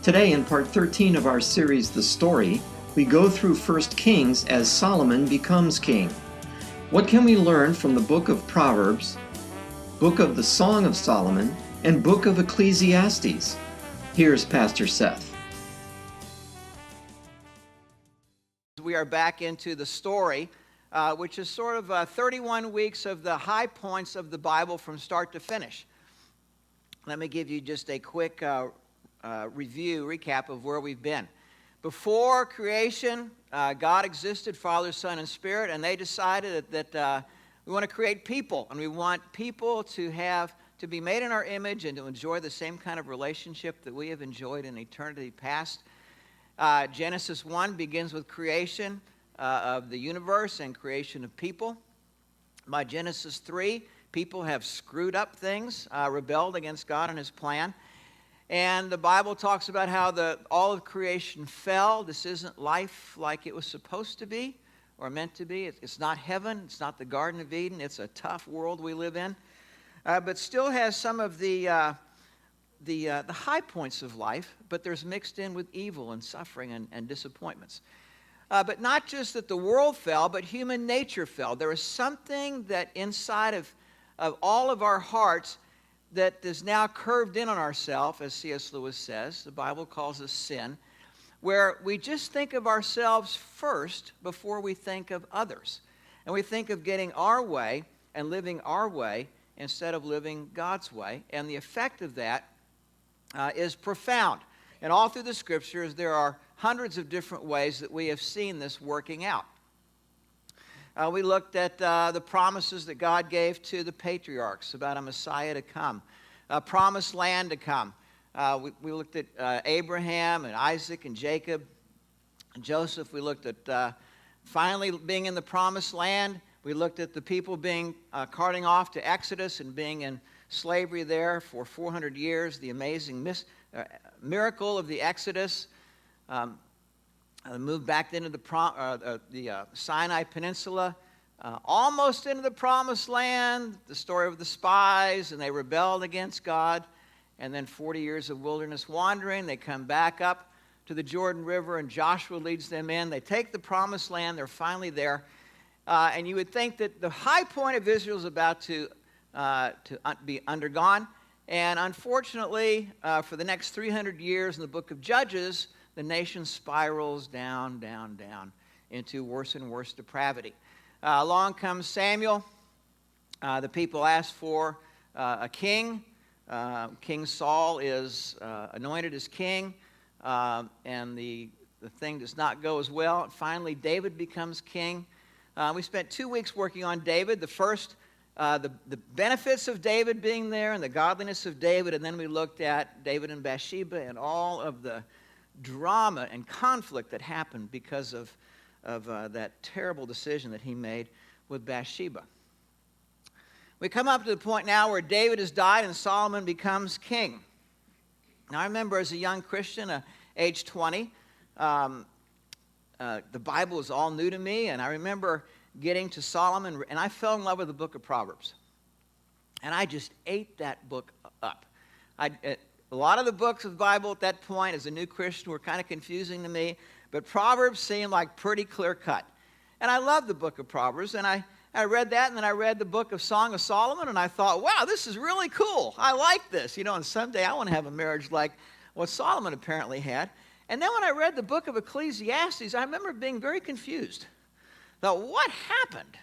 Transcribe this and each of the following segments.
Today, in part 13 of our series, The Story, we go through 1 Kings as Solomon becomes king. What can we learn from the book of Proverbs, book of the Song of Solomon, and book of Ecclesiastes? Here's Pastor Seth. We are back into the story, which is sort of 31 weeks of the high points of the Bible from start to finish. Let me give you just a quick recap of where we've been. Before creation, God existed, Father, Son, and Spirit, and they decided that we want to create people, and we want people to be made in our image and to enjoy the same kind of relationship that we have enjoyed in eternity past. Genesis 1 begins with creation of the universe and creation of people. By Genesis 3, people have screwed up things, rebelled against God and His plan. And the Bible talks about how all of creation fell. This isn't life like it was supposed to be or meant to be. It's not heaven. It's not the Garden of Eden. It's a tough world we live in. But still has some of the high points of life, but there's mixed in with evil and suffering and disappointments. But not just that the world fell, but human nature fell. There is something that inside of all of our hearts that is now curved in on ourselves, as C.S. Lewis says. The Bible calls us sin, where we just think of ourselves first before we think of others. And we think of getting our way and living our way instead of living God's way. And the effect of that is profound. And all through the Scriptures, there are hundreds of different ways that we have seen this working out. We looked at the promises that God gave to the patriarchs about a Messiah to come, a promised land to come. We looked at Abraham and Isaac and Jacob and Joseph. We looked at finally being in the promised land. We looked at the people being carting off to Exodus and being in slavery there for 400 years, the amazing miracle of the Exodus. Moved back into the Sinai Peninsula, almost into the Promised Land, the story of the spies, and they rebelled against God. And then 40 years of wilderness wandering, they come back up to the Jordan River, and Joshua leads them in. They take the Promised Land. They're finally there. And you would think that the high point of Israel is about to be undergone. And unfortunately, for the next 300 years in the book of Judges, the nation spirals down, down, down into worse and worse depravity. Along comes Samuel. The people ask for a king. King Saul is anointed as king, and the thing does not go as well. Finally, David becomes king. We spent 2 weeks working on David. The first, the benefits of David being there and the godliness of David, and then we looked at David and Bathsheba and all of the drama and conflict that happened because of that terrible decision that he made with Bathsheba. We come up to the point now where David has died and Solomon becomes king. Now, I remember as a young Christian, age 20, the Bible was all new to me, and I remember getting to Solomon, and I fell in love with the book of Proverbs. And I just ate that book up. A lot of the books of the Bible at that point, as a new Christian, were kind of confusing to me, but Proverbs seemed like pretty clear-cut. And I loved the book of Proverbs, and I read that, and then I read the book of Song of Solomon, and I thought, wow, this is really cool. I like this. And someday I want to have a marriage like what Solomon apparently had. And then when I read the book of Ecclesiastes, I remember being very confused. Now, what happened?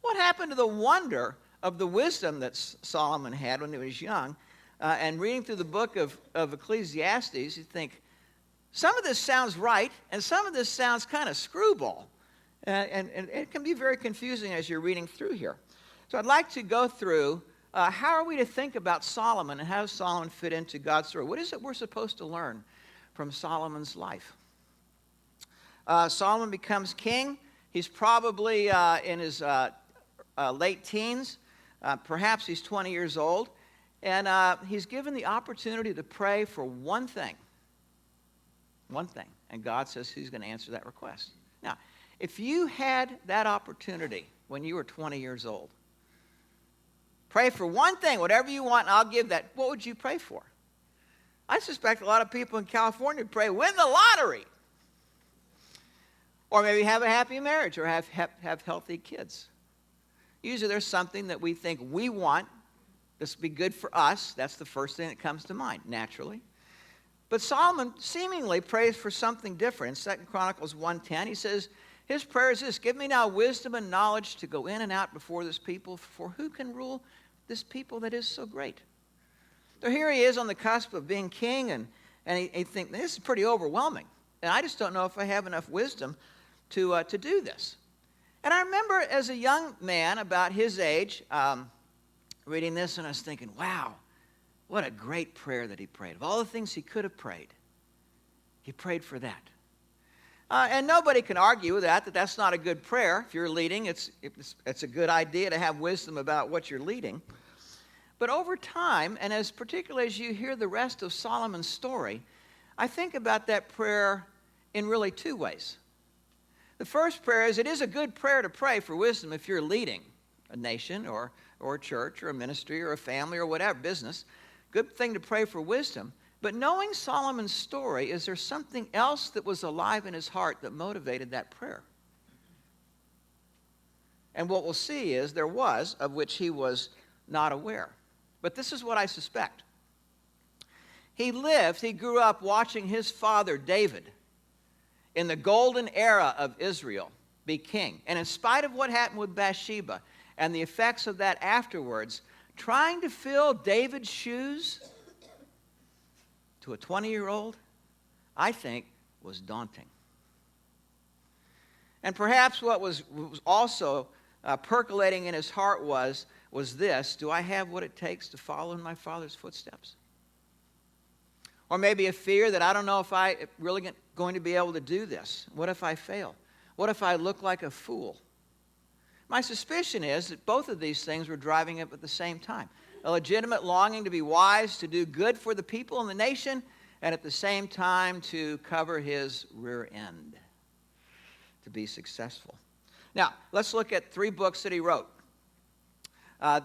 What happened to the wonder of the wisdom that Solomon had when he was young? And reading through the book of Ecclesiastes, you think, some of this sounds right, and some of this sounds kind of screwball. And it can be very confusing as you're reading through here. So I'd like to go through how are we to think about Solomon, and how does Solomon fit into God's story? What is it we're supposed to learn from Solomon's life? Solomon becomes king. He's probably in his late teens. Perhaps he's 20 years old. And he's given the opportunity to pray for one thing. One thing. And God says He's going to answer that request. Now, if you had that opportunity when you were 20 years old, pray for one thing, whatever you want, and I'll give that, what would you pray for? I suspect a lot of people in California pray, win the lottery. Or maybe have a happy marriage or have healthy kids. Usually there's something that we think we want. This would be good for us. That's the first thing that comes to mind, naturally. But Solomon seemingly prays for something different. In 2 Chronicles 1:10, he says, his prayer is this: give me now wisdom and knowledge to go in and out before this people, for who can rule this people that is so great? So here he is on the cusp of being king, and he thinks, this is pretty overwhelming. And I just don't know if I have enough wisdom to do this. And I remember as a young man about his age, reading this, and I was thinking, wow, what a great prayer that he prayed. Of all the things he could have prayed, he prayed for that. And nobody can argue with that that's not a good prayer. If you're leading, it's a good idea to have wisdom about what you're leading. But over time, and particularly as you hear the rest of Solomon's story, I think about that prayer in really two ways. The first prayer is, it is a good prayer to pray for wisdom if you're leading a nation or a church or a ministry or a family or whatever, business. Good thing to pray for wisdom. But knowing Solomon's story, is there something else that was alive in his heart that motivated that prayer? And what we'll see is there was, of which he was not aware. But this is what I suspect. He grew up watching his father David in the golden era of Israel be king. And in spite of what happened with Bathsheba and the effects of that afterwards, trying to fill David's shoes to a 20-year-old, I think, was daunting. And perhaps what was also percolating in his heart was this: do I have what it takes to follow in my father's footsteps? Or maybe a fear that I don't know if I'm really going to be able to do this. What if I fail? What if I look like a fool? My suspicion is that both of these things were driving him at the same time. A legitimate longing to be wise, to do good for the people and the nation, and at the same time to cover his rear end, to be successful. Now, let's look at 3 books that he wrote.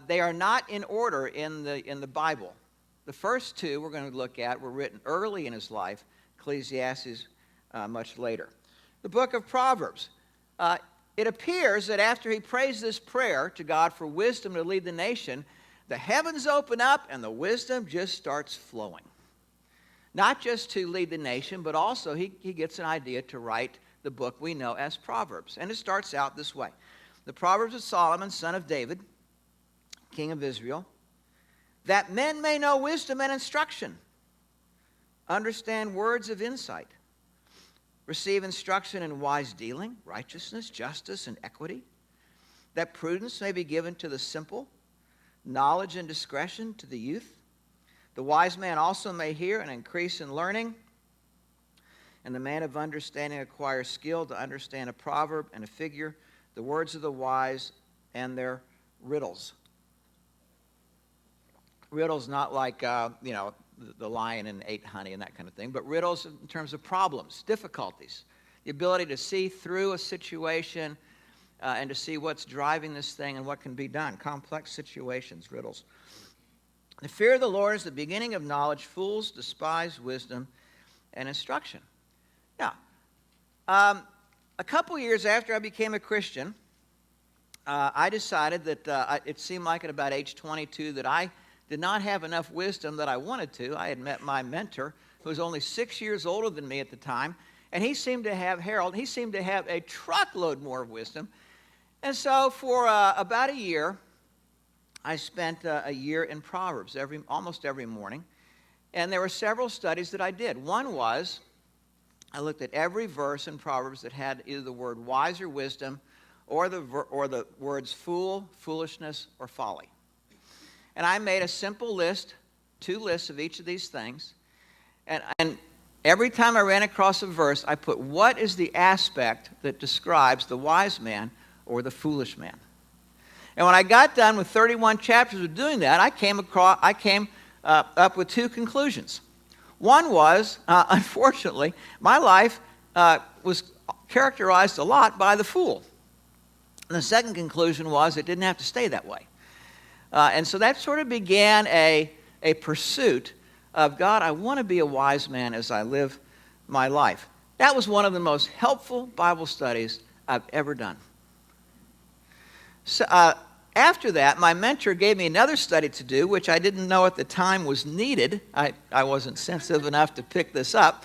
They are not in order in the Bible. The first 2 we're going to look at were written early in his life, Ecclesiastes much later. The book of Proverbs. It appears that after he prays this prayer to God for wisdom to lead the nation, the heavens open up and the wisdom just starts flowing. Not just to lead the nation, but also he gets an idea to write the book we know as Proverbs. And it starts out this way. The Proverbs of Solomon, son of David, king of Israel, that men may know wisdom and instruction, understand words of insight, receive instruction in wise dealing, righteousness, justice, and equity, that prudence may be given to the simple, knowledge and discretion to the youth. The wise man also may hear and increase in learning, and the man of understanding acquires skill to understand a proverb and a figure, the words of the wise and their riddles. Riddles not like, the lion and ate honey and that kind of thing, but riddles in terms of problems, difficulties, the ability to see through a situation and to see what's driving this thing and what can be done. Complex situations, riddles. The fear of the Lord is the beginning of knowledge. Fools despise wisdom and instruction. Now, a couple years after I became a Christian, I decided that it seemed like at about age 22 that I did not have enough wisdom that I wanted to. I had met my mentor, who was only 6 years older than me at the time, and he seemed to have, Harold, he seemed to have a truckload more of wisdom. And so for about a year, I spent a year in Proverbs almost every morning. And there were several studies that I did. One was, I looked at every verse in Proverbs that had either the word wise or wisdom, or the words fool, foolishness, or folly. And I made a simple list, 2 lists of each of these things. And every time I ran across a verse, I put, what is the aspect that describes the wise man or the foolish man? And when I got done with 31 chapters of doing that, I came up with 2 conclusions. One was, unfortunately, my life was characterized a lot by the fool. And the second conclusion was it didn't have to stay that way. And so that sort of began a pursuit of God, I want to be a wise man as I live my life. That was one of the most helpful Bible studies I've ever done. So, after that, my mentor gave me another study to do, which I didn't know at the time was needed. I wasn't sensitive enough to pick this up.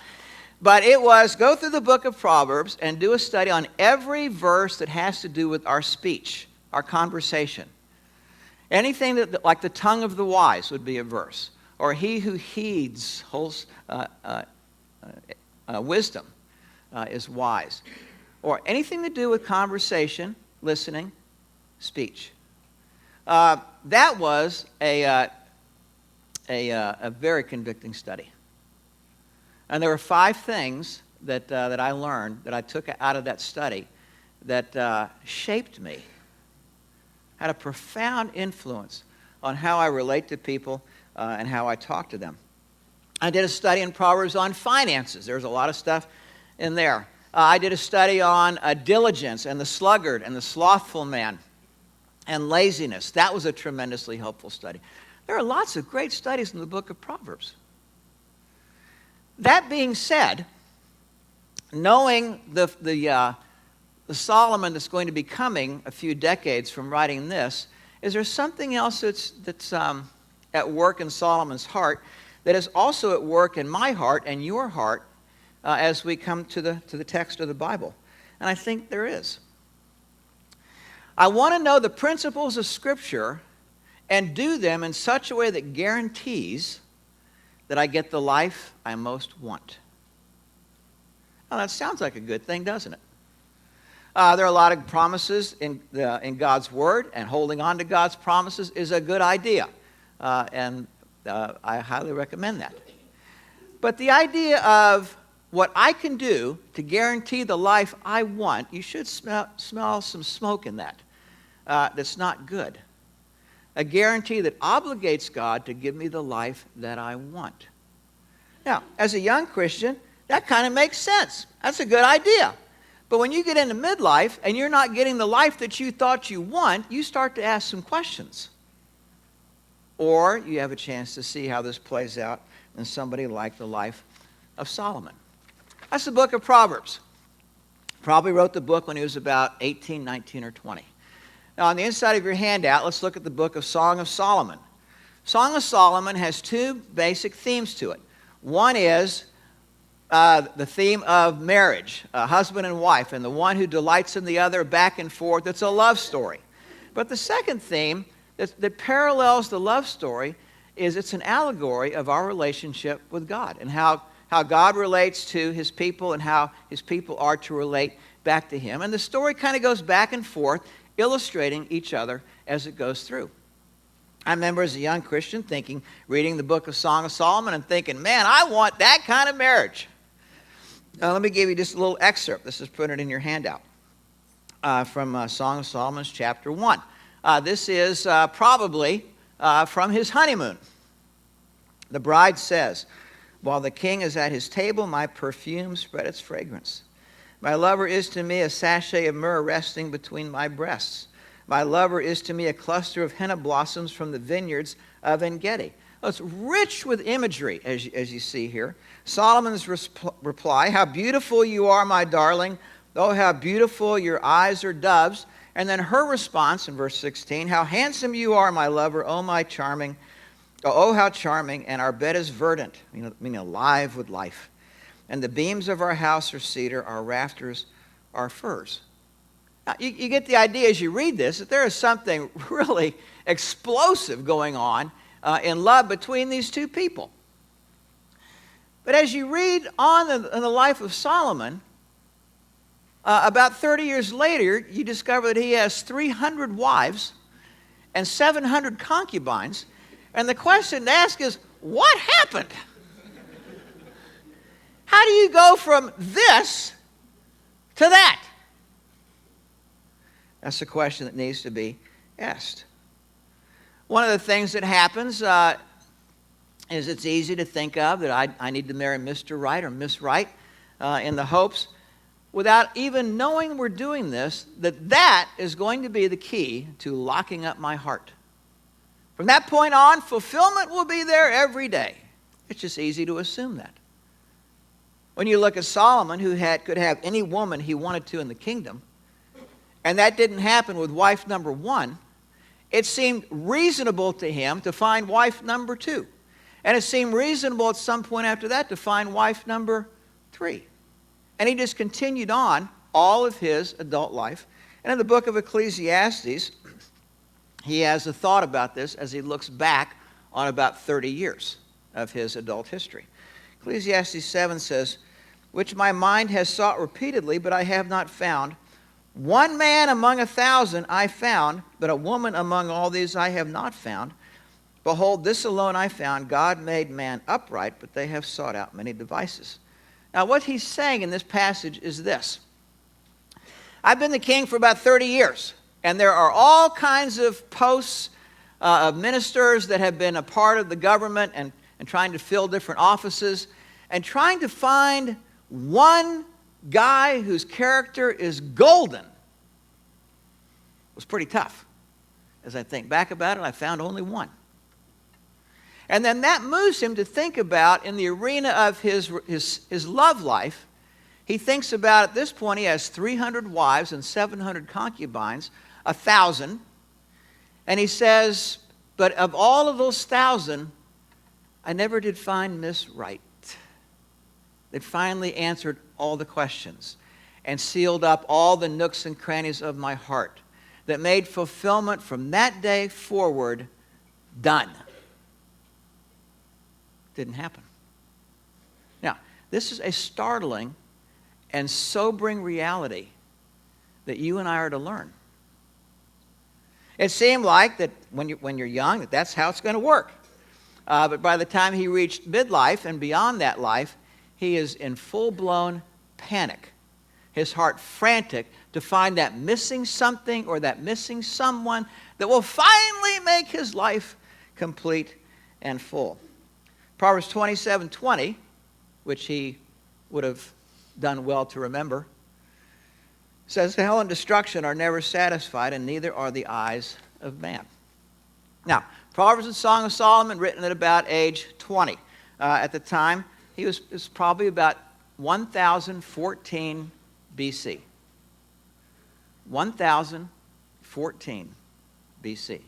But it was go through the book of Proverbs and do a study on every verse that has to do with our speech, our conversation. Anything that, like the tongue of the wise would be a verse. Or he who heeds wisdom is wise. Or anything to do with conversation, listening, speech. That was a very convicting study. And there were 5 things that I learned, that I took out of that study, that shaped me, had a profound influence on how I relate to people and how I talk to them. I did a study in Proverbs on finances. There's a lot of stuff in there. I did a study on diligence and the sluggard and the slothful man and laziness. That was a tremendously helpful study. There are lots of great studies in the book of Proverbs. That being said, knowing the Solomon that's going to be coming a few decades from writing this, is there something else that's at work in Solomon's heart that is also at work in my heart and your heart as we come to the text of the Bible? And I think there is. I want to know the principles of Scripture and do them in such a way that guarantees that I get the life I most want. Now, that sounds like a good thing, doesn't it? There are a lot of promises in God's Word, and holding on to God's promises is a good idea. And I highly recommend that. But the idea of what I can do to guarantee the life I want, you should smell some smoke in that. That's not good. A guarantee that obligates God to give me the life that I want. Now, as a young Christian, that kind of makes sense. That's a good idea. But when you get into midlife and you're not getting the life that you thought you want, you start to ask some questions. Or you have a chance to see how this plays out in somebody like the life of Solomon. That's the book of Proverbs. Probably wrote the book when he was about 18, 19, or 20. Now, on the inside of your handout, let's look at the book of Song of Solomon. Song of Solomon has 2 basic themes to it. One is the theme of marriage, husband and wife, and the one who delights in the other back and forth. It's a love story. But the second theme that parallels the love story is it's an allegory of our relationship with God and how God relates to his people and how his people are to relate back to him. And the story kind of goes back and forth, illustrating each other as it goes through. I remember as a young Christian reading the book of Song of Solomon and thinking, man, I want that kind of marriage. Now, let me give you just a little excerpt. This is printed in your handout from Song of Solomon, chapter 1. This is probably from his honeymoon. The bride says, while the king is at his table, my perfume spread its fragrance. My lover is to me a sachet of myrrh resting between my breasts. My lover is to me a cluster of henna blossoms from the vineyards of En-Gedi. Well, it's rich with imagery, as you see here. Solomon's reply, how beautiful you are, my darling. Oh, how beautiful your eyes are doves. And then her response in verse 16, how handsome you are, my lover, oh, my charming. Oh, how charming, and our bed is verdant, meaning alive with life. And the beams of our house are cedar, our rafters are firs. Now, you get the idea as you read this that there is something really explosive going on in love between these 2 people. But as you read on in the life of Solomon, about 30 years later, you discover that he has 300 wives and 700 concubines. And the question to ask is, what happened? How do you go from this to that? That's a question that needs to be asked. One of the things that happens is it's easy to think of that I need to marry Mr. Right or Miss Right in the hopes, without even knowing we're doing this, that is going to be the key to locking up my heart. From that point on, fulfillment will be there every day. It's just easy to assume that. When you look at Solomon, who could have any woman he wanted to in the kingdom, and that didn't happen with wife number 1, it seemed reasonable to him to find wife number 2. And it seemed reasonable at some point after that to find wife number 3. And he just continued on all of his adult life. And in the book of Ecclesiastes, he has a thought about this as he looks back on about 30 years of his adult history. Ecclesiastes 7 says, "Which my mind has sought repeatedly, but I have not found. One man among 1,000 I found, but a woman among all these I have not found. Behold, this alone I found, God made man upright, but they have sought out many devices." Now what he's saying in this passage is this. I've been the king for about 30 years, and there are all kinds of posts of ministers that have been a part of the government and trying to fill different offices, and trying to find one guy whose character is golden was pretty tough. As I think back about it, I found only one. And then that moves him to think about, in the arena of his love life, he thinks about, at this point, he has 300 wives and 700 concubines, 1,000. And he says, but of all of those 1,000, I never did find Miss Right. That finally answered all the questions and sealed up all the nooks and crannies of my heart, that made fulfillment from that day forward done. Didn't happen. Now, this is a startling and sobering reality that you and I are to learn. It seemed like that when you're young, that's how it's going to work. But by the time he reached midlife and beyond that life, he is in full-blown panic. His heart frantic to find that missing something or that missing someone that will finally make his life complete and full. Proverbs 27:20, which he would have done well to remember, says, "Hell and destruction are never satisfied, and neither are the eyes of man." Now, Proverbs and Song of Solomon, written at about age 20. At the time, he was probably about 1014 BC. 1014 BC.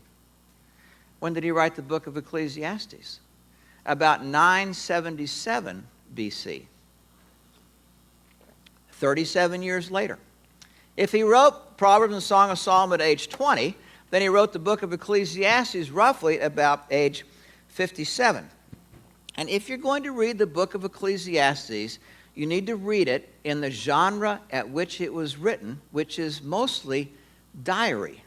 When did he write the book of Ecclesiastes? About 977 BC. 37 years later. If he wrote Proverbs and Song of Solomon at age 20, then he wrote the book of Ecclesiastes roughly about age 57. And if you're going to read the book of Ecclesiastes, you need to read it in the genre at which it was written, which is mostly diary.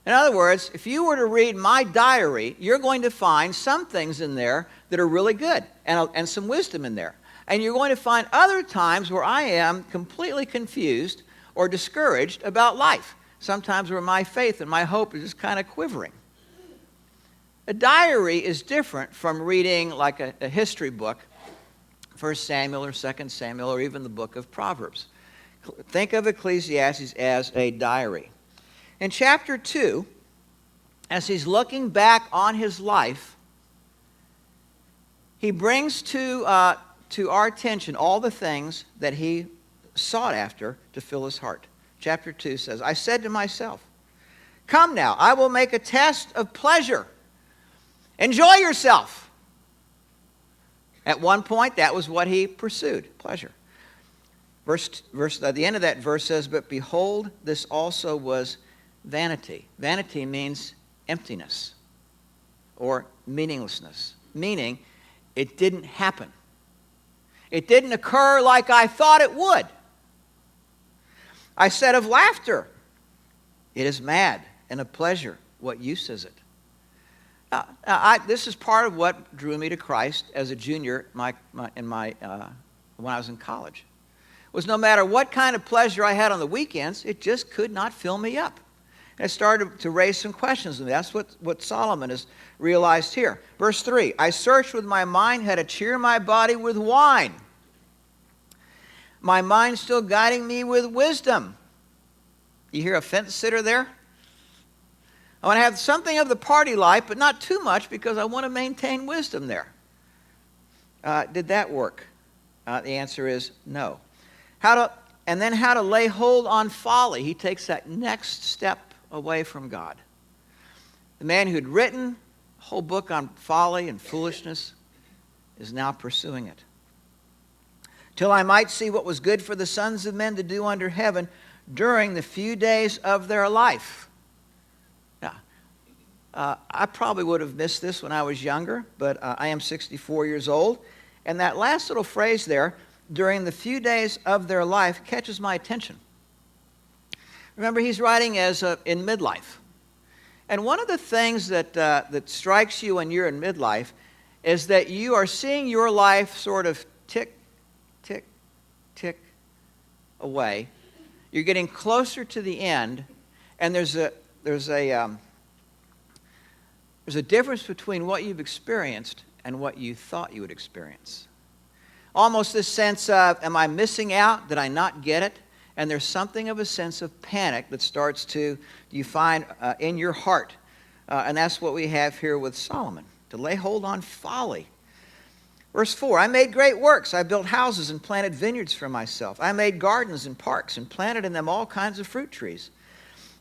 In other words, if you were to read my diary, you're going to find some things in there that are really good and some wisdom in there. And you're going to find other times where I am completely confused or discouraged about life. Sometimes where my faith and my hope is just kind of quivering. A diary is different from reading like a history book, 1 Samuel or 2 Samuel, or even the book of Proverbs. Think of Ecclesiastes as a diary. In chapter 2, as he's looking back on his life, he brings to our attention all the things that he sought after to fill his heart. Chapter 2 says, "I said to myself, come now, I will make a test of pleasure. Enjoy yourself." At one point, that was what he pursued, pleasure. Verse at the end of that verse says, "But behold, this also was vanity." Vanity means emptiness or meaninglessness, meaning it didn't happen. It didn't occur like I thought it would. "I said of laughter, it is mad, and of pleasure, what use is it?" This is part of what drew me to Christ as a junior when I was in college. Was no matter what kind of pleasure I had on the weekends, it just could not fill me up. And it started to raise some questions, and that's what Solomon has realized here. Verse 3, "I searched with my mind how to cheer my body with wine. My mind still guiding me with wisdom." You hear a fence sitter there? I want to have something of the party life, but not too much because I want to maintain wisdom there. Did that work? The answer is no. How to lay hold on folly. He takes that next step away from God. The man who had written a whole book on folly and foolishness is now pursuing it. Till I might see what was good for the sons of men to do under heaven during the few days of their life. Now, I probably would have missed this when I was younger, but I am 64 years old. And that last little phrase there, during the few days of their life, catches my attention. Remember, he's writing in midlife. And one of the things that strikes you when you're in midlife is that you are seeing your life sort of tick, tick, tick away. You're getting closer to the end, and there's a difference between what you've experienced and what you thought you would experience. Almost this sense of, am I missing out? Did I not get it? And there's something of a sense of panic that starts to, you find in your heart. And that's what we have here with Solomon, to lay hold on folly. Verse 4, I made great works. I built houses and planted vineyards for myself. I made gardens and parks and planted in them all kinds of fruit trees.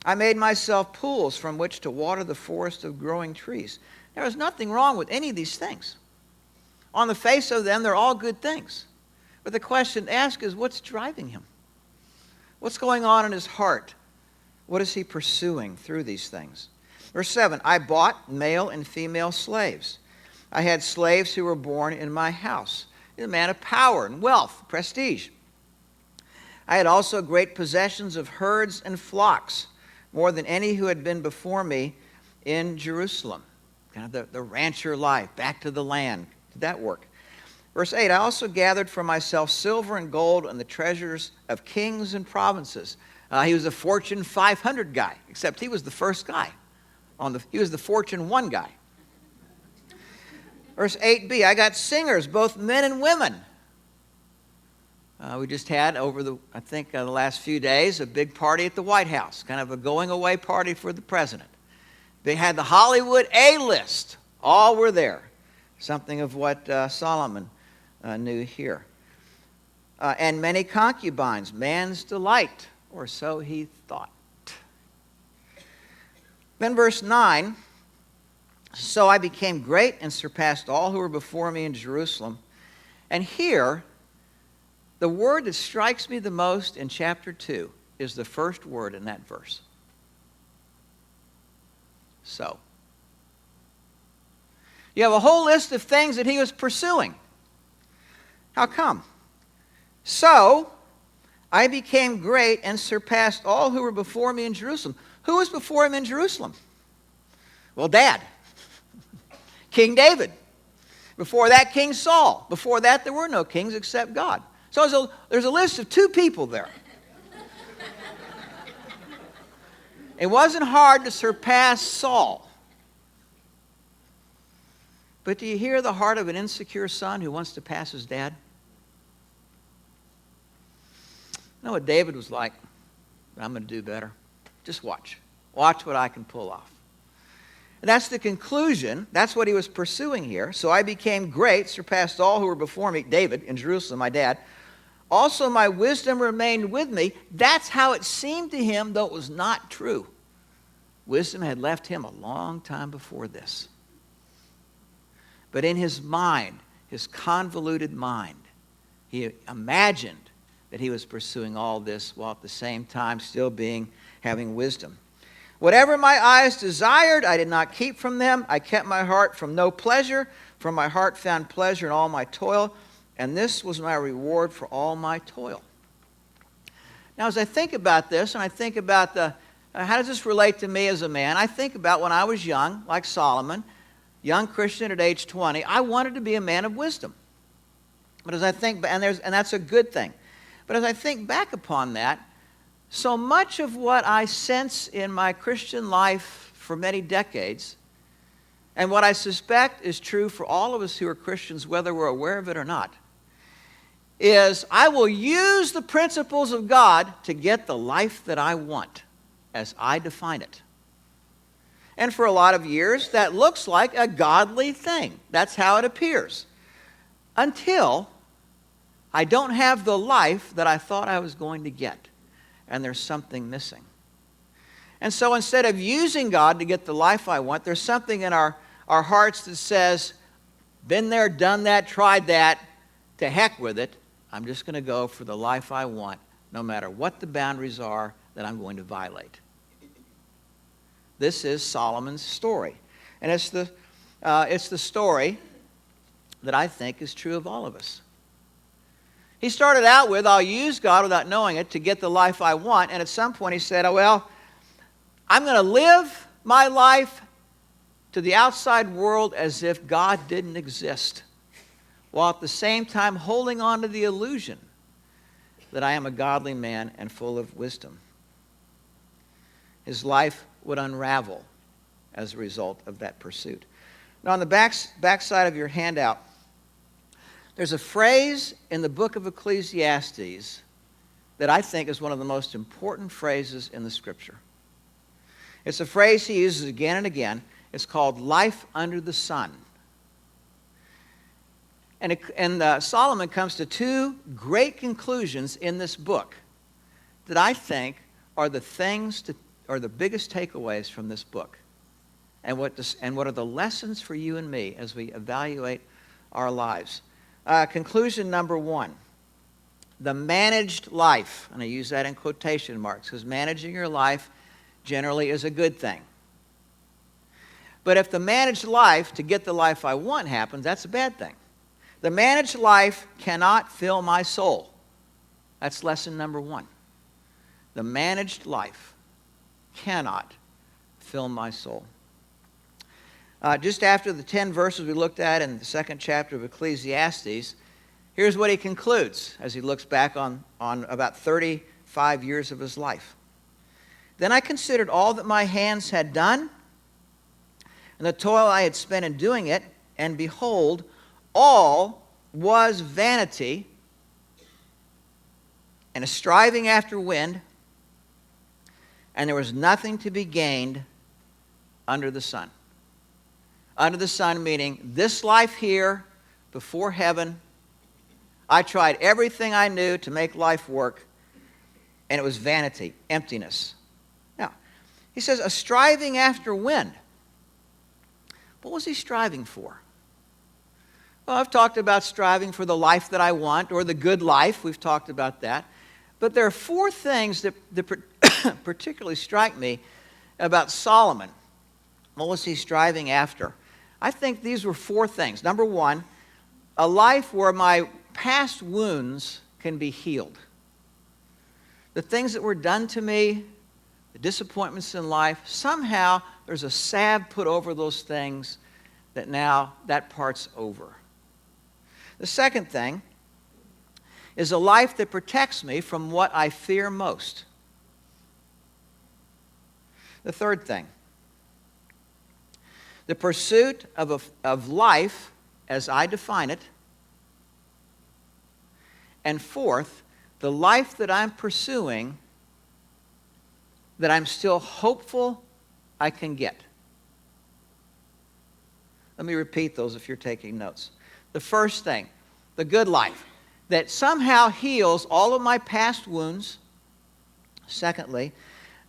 I made myself pools from which to water the forest of growing trees. There is nothing wrong with any of these things. On the face of them, they're all good things. But the question to ask is, what's driving him? What's going on in his heart? What is he pursuing through these things? Verse 7, I bought male and female slaves. I had slaves who were born in my house. He's a man of power and wealth, prestige. I had also great possessions of herds and flocks, more than any who had been before me in Jerusalem. Kind of the rancher life, back to the land. Did that work? Verse 8, I also gathered for myself silver and gold and the treasures of kings and provinces. He was a Fortune 500 guy, except he was the first guy. He was the Fortune 1 guy. Verse 8b, I got singers, both men and women. We just had over the last few days, a big party at the White House, kind of a going away party for the president. They had the Hollywood A-list. All were there. Something of what Solomon knew here. And many concubines, man's delight, or so he thought. Then verse 9, so I became great and surpassed all who were before me in Jerusalem. And here, the word that strikes me the most in chapter 2 is the first word in that verse. So. You have a whole list of things that he was pursuing. How come? So, I became great and surpassed all who were before me in Jerusalem. Who was before him in Jerusalem? Well, Dad. King David. Before that, King Saul. Before that, there were no kings except God. So there's a list of 2 people there. It wasn't hard to surpass Saul. But do you hear the heart of an insecure son who wants to pass his dad? You know what David was like? I'm going to do better. Just watch. Watch what I can pull off. And that's the conclusion. That's what he was pursuing here. So I became great, surpassed all who were before me, David in Jerusalem, my dad. Also my wisdom remained with me. That's how it seemed to him, though it was not true. Wisdom had left him a long time before this. But in his mind, his convoluted mind, he imagined that he was pursuing all this while at the same time still having wisdom. Whatever my eyes desired, I did not keep from them. I kept my heart from no pleasure, for my heart found pleasure in all my toil, and this was my reward for all my toil. Now, as I think about this, and I think about how does this relate to me as a man? I think about when I was young, like Solomon, young Christian at age 20, I wanted to be a man of wisdom. But as I think, and that's a good thing. But as I think back upon that, so much of what I sense in my Christian life for many decades, and what I suspect is true for all of us who are Christians, whether we're aware of it or not, is I will use the principles of God to get the life that I want, as I define it. And for a lot of years, that looks like a godly thing. That's how it appears. until I don't have the life that I thought I was going to get, and there's something missing. And so instead of using God to get the life I want, there's something in our hearts that says, been there, done that, tried that, to heck with it. I'm just going to go for the life I want, no matter what the boundaries are that I'm going to violate. This is Solomon's story. And it's the story that I think is true of all of us. He started out with, I'll use God without knowing it to get the life I want. And at some point he said, oh, well, I'm going to live my life to the outside world as if God didn't exist, while at the same time holding on to the illusion that I am a godly man and full of wisdom. His life would unravel as a result of that pursuit. Now, on the back side of your handout, there's a phrase in the book of Ecclesiastes that I think is one of the most important phrases in the Scripture. It's a phrase he uses again and again. It's called life under the sun. And Solomon comes to two great conclusions in this book that I think are the biggest takeaways from this book. And what are the lessons for you and me as we evaluate our lives? Conclusion number one, the managed life. And I use that in quotation marks because managing your life generally is a good thing. But if the managed life to get the life I want happens, that's a bad thing. The managed life cannot fill my soul. That's lesson number one. The managed life cannot fill my soul. Just after the 10 verses we looked at in the second chapter of Ecclesiastes, here's what he concludes as he looks back on about 35 years of his life. Then I considered all that my hands had done, and the toil I had spent in doing it, and behold, all was vanity and a striving after wind, and there was nothing to be gained under the sun. Under the sun meaning this life here before heaven. I tried everything I knew to make life work, and it was vanity, emptiness. Now, he says a striving after wind. What was he striving for? Well, I've talked about striving for the life that I want, or the good life. We've talked about that. But there are four things that particularly strike me about Solomon. What was he striving after? I think these were four things. Number one, a life where my past wounds can be healed. The things that were done to me, the disappointments in life, somehow there's a salve put over those things that now that part's over. The second thing is a life that protects me from what I fear most. The third thing, the pursuit of life as I define it. And fourth, the life that I'm pursuing that I'm still hopeful I can get. Let me repeat those if you're taking notes. The first thing, the good life, that somehow heals all of my past wounds. Secondly,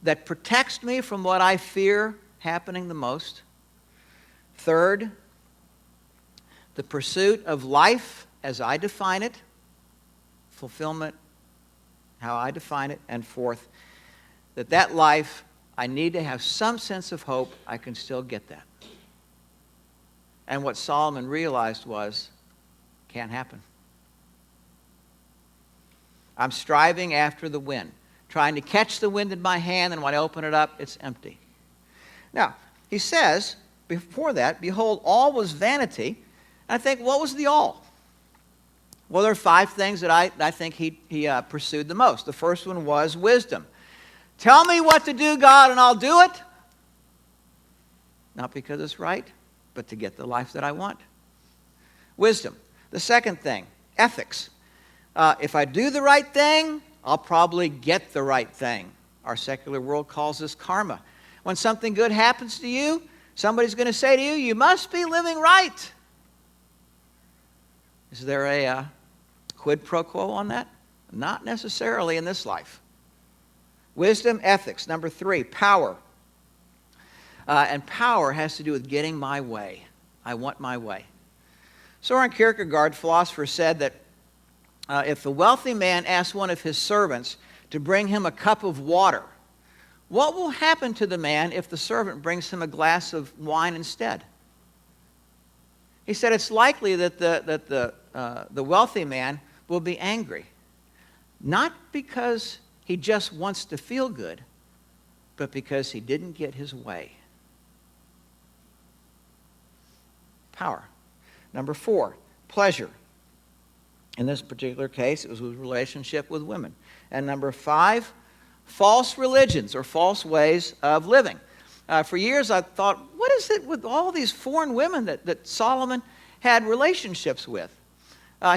that protects me from what I fear happening the most. Third, the pursuit of life as I define it, fulfillment, how I define it. And fourth, that life, I need to have some sense of hope I can still get that. And what Solomon realized was, can't happen. I'm striving after the wind, trying to catch the wind in my hand, and when I open it up, it's empty. Now, he says, before that, behold, all was vanity. And I think, what was the all? Well, there are five things that I think he pursued the most. The first one was wisdom. Tell me what to do, God, and I'll do it. Not because it's right, but to get the life that I want. Wisdom. The second thing, ethics. If I do the right thing, I'll probably get the right thing. Our secular world calls this karma. When something good happens to you, somebody's going to say to you, you must be living right. Is there a quid pro quo on that? Not necessarily in this life. Wisdom, ethics. Number 3, power. And power has to do with getting my way. I want my way. Soren Kierkegaard, philosopher, said that if the wealthy man asks one of his servants to bring him a cup of water, what will happen to the man if the servant brings him a glass of wine instead? He said it's likely that the wealthy man will be angry, not because he just wants to feel good, but because he didn't get his way. Power. Number 4, pleasure. In this particular case, it was with relationship with women. And number 5, false religions or false ways of living. For years I thought, what is it with all these foreign women that Solomon had relationships with?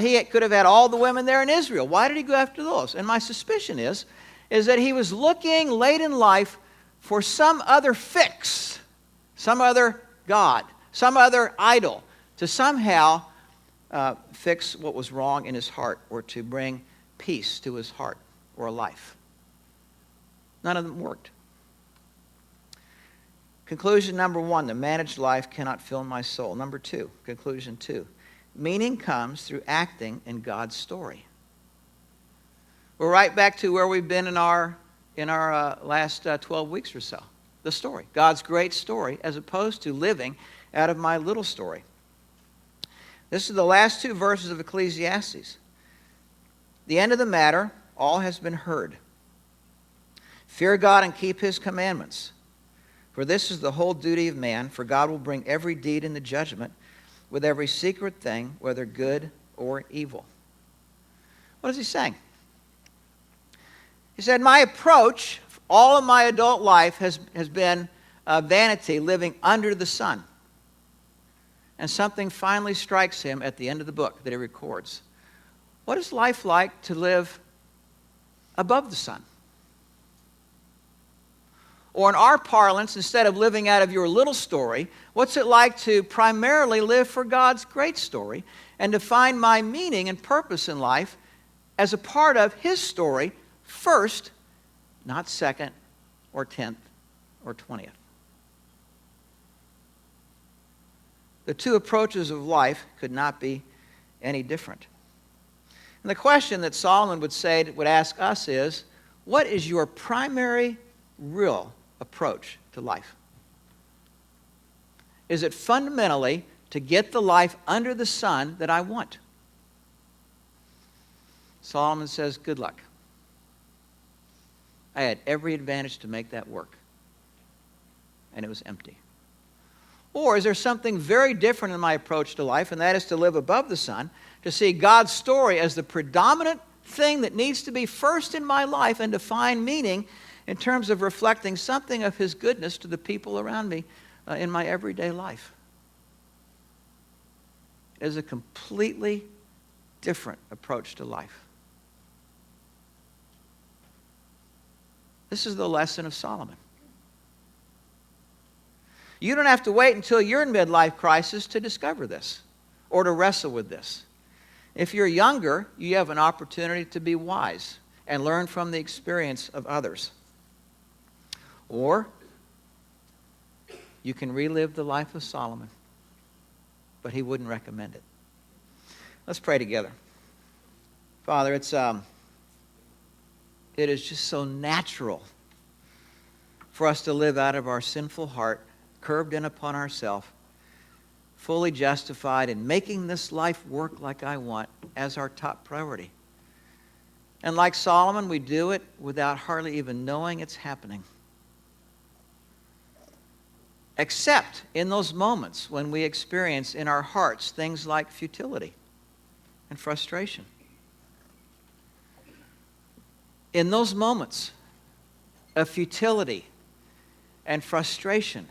He could have had all the women there in Israel. Why did he go after those? And my suspicion is that he was looking late in life for some other fix, some other god, some other idol to somehow fix what was wrong in his heart or to bring peace to his heart or life. None of them worked. Conclusion number 1, the managed life cannot fill my soul. Number 2, conclusion 2, meaning comes through acting in God's story. We're right back to where we've been in our last 12 weeks or so. The story, God's great story, as opposed to living out of my little story. This is the last 2 verses of Ecclesiastes. The end of the matter, all has been heard. Fear God and keep his commandments. For this is the whole duty of man, for God will bring every deed into judgment with every secret thing, whether good or evil. What is he saying? He said, my approach, all of my adult life has been vanity, living under the sun. And something finally strikes him at the end of the book that he records. What is life like to live above the sun? Or in our parlance, instead of living out of your little story, what's it like to primarily live for God's great story and to find my meaning and purpose in life as a part of his story first, not second or 10th or 20th? The 2 approaches of life could not be any different. And the question that Solomon would ask us is, what is your primary, real approach to life? Is it fundamentally to get the life under the sun that I want? Solomon says, good luck. I had every advantage to make that work, and it was empty. Or is there something very different in my approach to life, and that is to live above the sun, to see God's story as the predominant thing that needs to be first in my life and to find meaning in terms of reflecting something of his goodness to the people around me in my everyday life? It is a completely different approach to life. This is the lesson of Solomon. You don't have to wait until you're in midlife crisis to discover this or to wrestle with this. If you're younger, you have an opportunity to be wise and learn from the experience of others. Or you can relive the life of Solomon, but he wouldn't recommend it. Let's pray together. Father, it is just so natural for us to live out of our sinful heart, curved in upon ourselves, fully justified in making this life work like I want as our top priority. And like Solomon, we do it without hardly even knowing it's happening. Except in those moments when we experience in our hearts things like futility and frustration. In those moments of futility and frustration,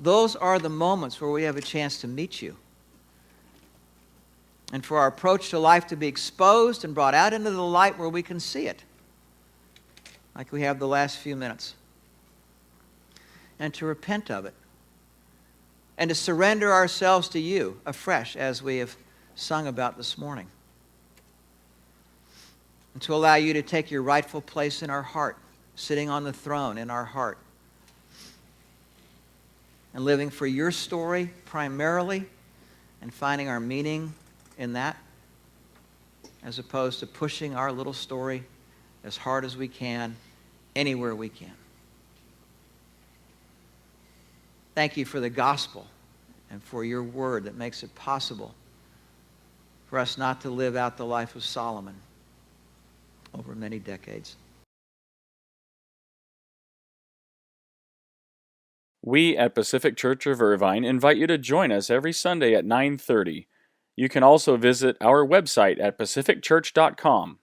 those are the moments where we have a chance to meet you. And for our approach to life to be exposed and brought out into the light where we can see it, like we have the last few minutes. And to repent of it. And to surrender ourselves to you afresh as we have sung about this morning. And to allow you to take your rightful place in our heart, sitting on the throne in our heart, and living for your story primarily, and finding our meaning in that, as opposed to pushing our little story as hard as we can, anywhere we can. Thank you for the gospel and for your word that makes it possible for us not to live out the life of Solomon over many decades. We at Pacific Church of Irvine invite you to join us every Sunday at 9:30. You can also visit our website at pacificchurch.com.